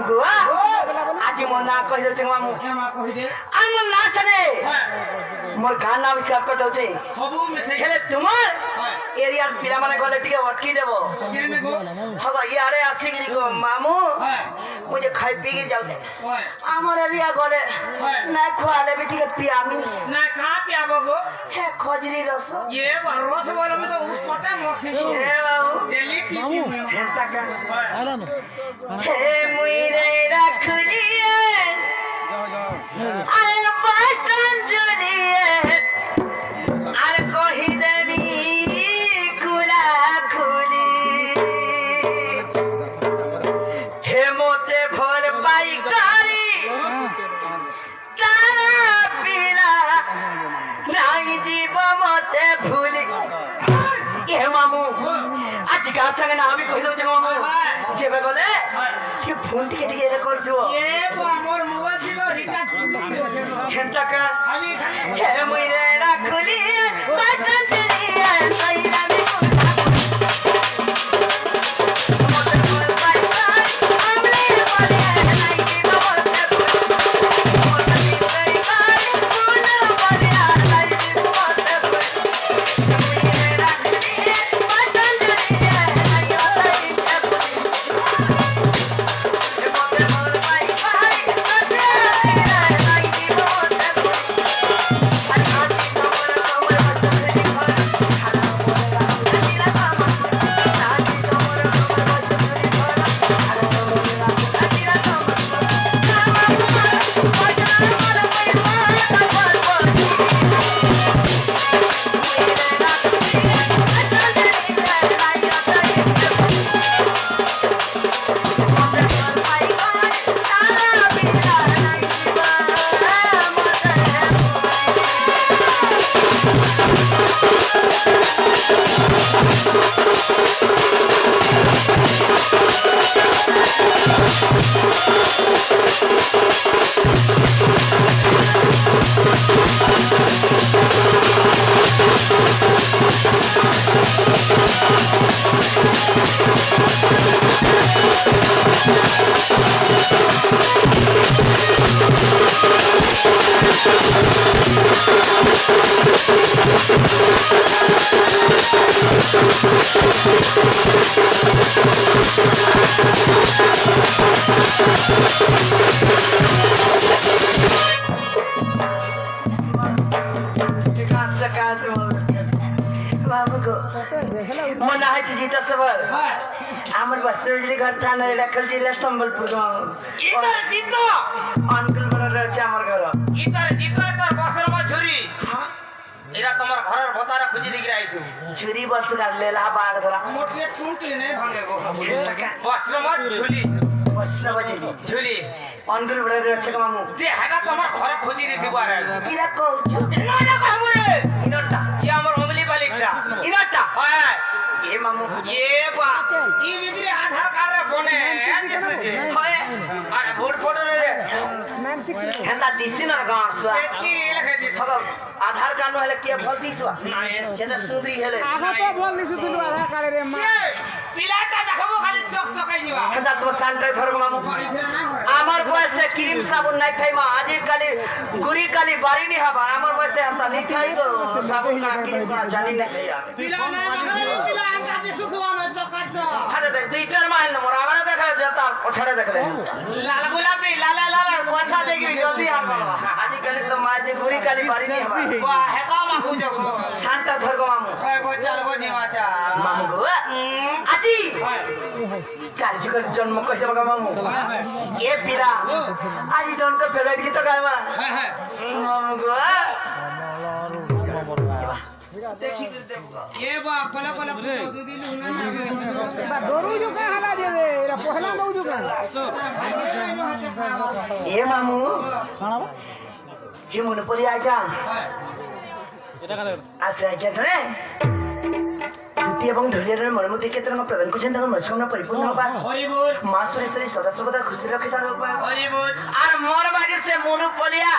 গো আজি মন না কই দেছে মামু এমা কই দে আমার না জানে মোর গান নাম স্যার কত আছে সবু মিছে খেলে তোমার এরিয়ার পিলা মানে গলে টিকে অটকি দেব কেনে গো হবা ইয়ারে আছে কি গো মামু মুঝে খাই পি के जाऊ दे আমার এরিয়া গলে না খোয়ালে বেটি के पिया আমি না কা পিয়াবো গো হে খজরি রস ये रस बोले में तो पता मोसे হে বাবু डेली पी হেনতা কা হে মুই রে রাখলিয়ে আরে পাটন জুলিয়ে আর কহি দেবি কুলা খুলি হে মতে ভোল পাই করি তারা পিলা নাই জীব মতে ভুলি এ মামু আজ গাছ আগে না আমি কই দউছি মামু যেবে গলে কি ফোন টিকে টিকে এর করছো ये वो मोर मोबाइल ছিল রিচার্জ ঘন্টা কা খালি খালি হে মুই রে রাখলি পাটন চলিয়ে সাইরা মি মতে ভোল পাই করি আমলে বলে নাই জীব মতে মতে পাই করি কুলা বলে নাই জীব মতে মুই রে রাখলি পাটন চলিয়ে সাইরা মি মতে ভোল পাই করি নাই জীব মতে মনে হয়েছে জিতা সবার আমার বাসুরি ঘর থানায় রাখল জেলা সম্বলপুর ইতার জিতো অনকুল বড় রয়েছে আমার ঘর ইতার জিতো তোর বসের মা ঝুরি এরা তোমার ঘরের ভতারা খুঁজি দিকে আইতো ঝুরি বস কাটলে লাবাগ ধরা মোটে টুটি নে ভাঙে গো বসের মা ঝুলি বসরা বাজে ঝুলি অনকুল বড় রয়েছে মামু যে হাগা তোমার ঘরে খুঁজি দিতে পারে কিরা কইছো না না কামরে ইনটা ই আমার অমলি বালিকটা ইনটা হ্যাঁ এ মামু এ বা ই ভিতরে আধার কার্ড বনে হয় আর ভোট ফটো রে হেতা দিছি না গাঁস কি লেখা দিছ আধার কার্ড হলে কি ফল দিছো না সেটা সুদি হেলে আগা তো বল দিছু তুই আধার কার্ডে রে মা পিলাটা দেখাবো খালি চক চকাই দিবা হেতা তো সান্টাই ধরো মামু আমার বয়সে ক্রিম সাবুন নাই খাই মা আজি কালি গুরি কালি বাড়ি নি হবা আমার বয়সে হেতা নি খাই তো সাবুন না ক্রিম না জানি না খাইয়া পিলা না দেখালে পিলা আনকা দিছু তোমার চকাচ হাতে দেখ দুই চার মাইল না মোর আবার দেখা যেতা ওছড়ে দেখলে লাল গোলাপি লাল লাল পয়সা দেখি জলদি আর বাবা আজি কালি তো মাঝে গুরি কালি বাড়ি নি হবা বাহ হেতা মা খুঁজো শান্তা ধরো মামু গো চল গো নিমাচা মামু গো আজি চার যুগের জন্ম কইতে বাবা মামু এ পিরা আজি জন্ম ফেলে গীত গাইবা হ্যাঁ হ্যাঁ মামু গো এ বা কলা কলা দুই দিন বা ডরু জু কা হালা দে রে এরা পহলা নউ জু কা এ মামু হে মনে পড়ি আইটা এটা কাদের আছে আইটা রে দুটি এবং ঢুলিয়ার মর্ম দেখে তোমার প্রদান করছেন তখন মনস্কামনা পরিপূর্ণ হবা হরিবোল মা সুরেশ্বরী সদা সর্বদা খুশি রাখে তার হরিবোল আর মোর বাড়ির সে মনু পলিয়া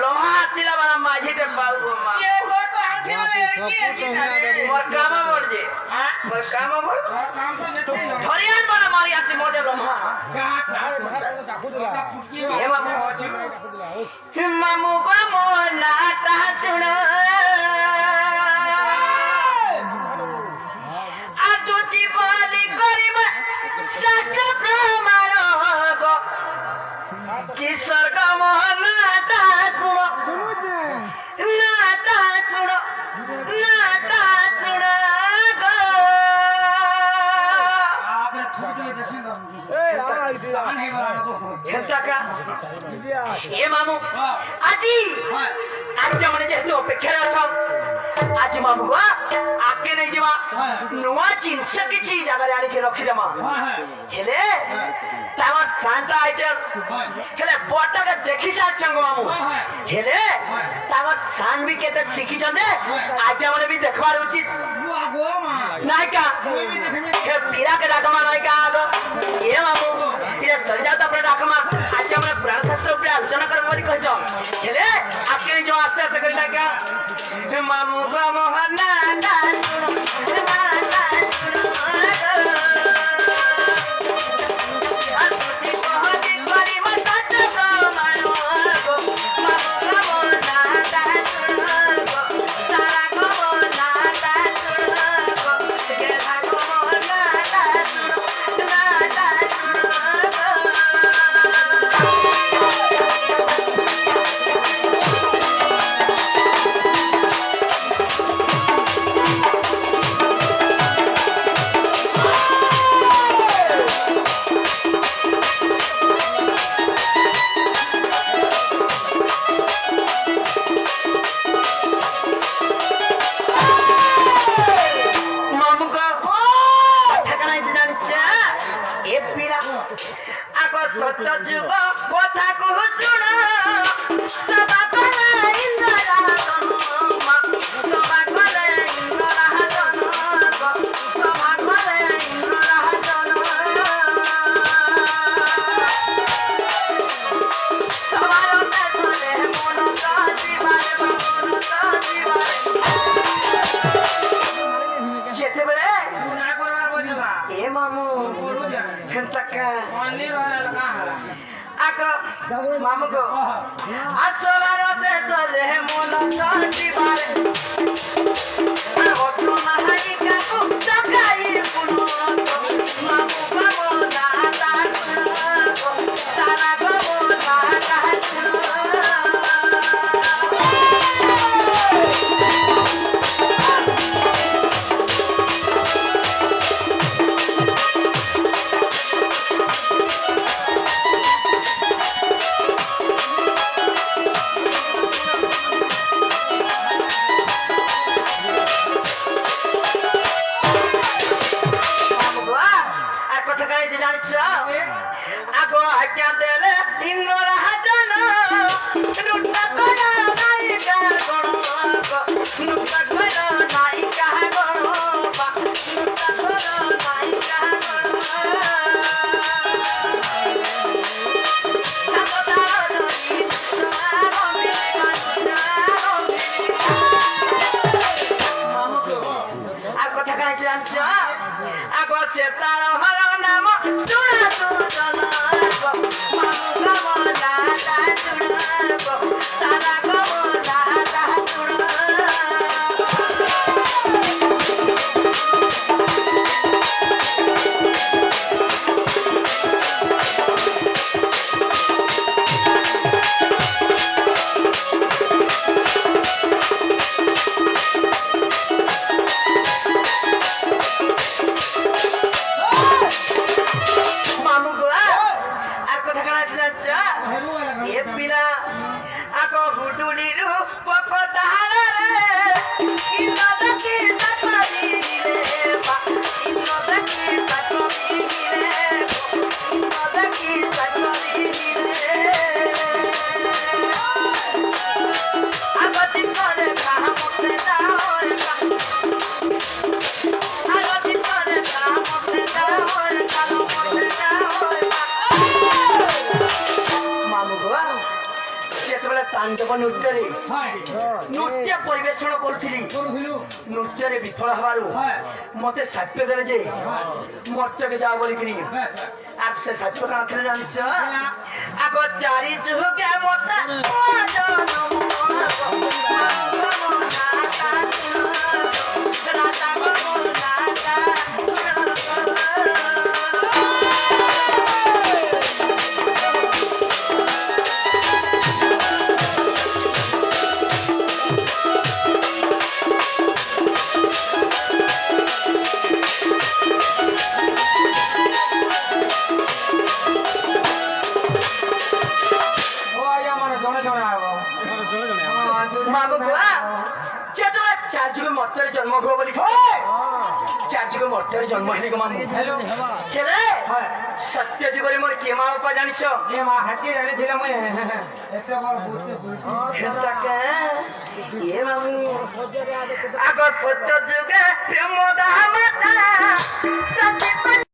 লোহা দিলা বানা মাঝিতে পাউ মা এ গো তো मोर कामा मोड़ जे मोर कामा मोड़ धरियान वाला मारी आती मोड़े ब्रह्मा हे मामू को मोना ता सुनो आतुति बोली करिबा साक प्रमाण को कि स्वर्ग मोहना ता सुनो नाता सुनो नाता सुनो गो हेंताका ए मामू आजी आज्ञा मने जेतु अपेक्षा राखम आजी मामू को आके नै जिमा नुवा जिनिस किछि जागारे आनी के रखि जमा हेले तावा शांत आइजे हेले बोटा के देखि सा छंग मामू हेले तावा शान भी केते सिखि छने आज्ञा मने भी देखबार उचित नायका हे पीरा के डाकमा नायका आगो ए मामू इरे सरिजाता पर डाकमा आज्ञा मने प्राण शास्त्र ऊपर आलोचना कर मोरी कहजो हेले आके जो आस्ते आस्ते कर डाका मामू को मोहना ना सुनो ना सुनो आतुति कहति करि मता तो मानो गो मामू को मोहना ना सुनो गो तारा को मोहना ना सुनो गो गेला को मोहना ना सुनो मामू को ठेकाना जानिछा ए पीरा आगो सत्य जुग कथा को सुनो सभा करे इंद्रा तनुमा सभा करे इंद्रा तनुमा सभा करे इंद्रा तनुमा सवारो ते तोले मन का जीवारे मन का जीवारे जेते बेले ए मामू हेंतका आको मामू को आसवारो ते तोले मन का जीवारे ओतो महारिका को सकाई पुनो मामू को मोना ता सुनो तारा को मोना ता सुनो आगो आज्ञा देले इंद्र राजन नुट्टा करा नायिका गण नुट्टा करा नायिका गण नुट्टा करा नायिका गण आगो ठकाई जान्छ आगो से तार हर नाम सुना तू जना मामू का मोना ता सुना तारा को मोना ता सुना मामू ଯେତେବେଳେ ତାଣ୍ଡବ ନୃତ୍ୟରେ ନୃତ୍ୟ ପରିବେଷଣ କରୁଥିଲି ନୃତ୍ୟରେ ବିଫଳ ହେବାରୁ ମତେ ସାକ୍ଷ୍ୟ ଦେଲେ ଯେ ମର୍ତ୍ତ୍ୟକୁ ଯାଅ ବୋଲିକିରି আর সে সাক্ষ্য না ছিল জানিস আগ চারি যুগে মতে মর্ত্তের জন্ম হবো বলি চার যুগে মর্ত্তের জন্ম হইনি গো মামু কেলে সত্য যুগরে মোর কে মা বাপা জানিছ এ মা হাতি জানিছিলাম এতে বড় বুঝতে এ মামু আগ সত্য যুগে প্রেম দামাতা সত্য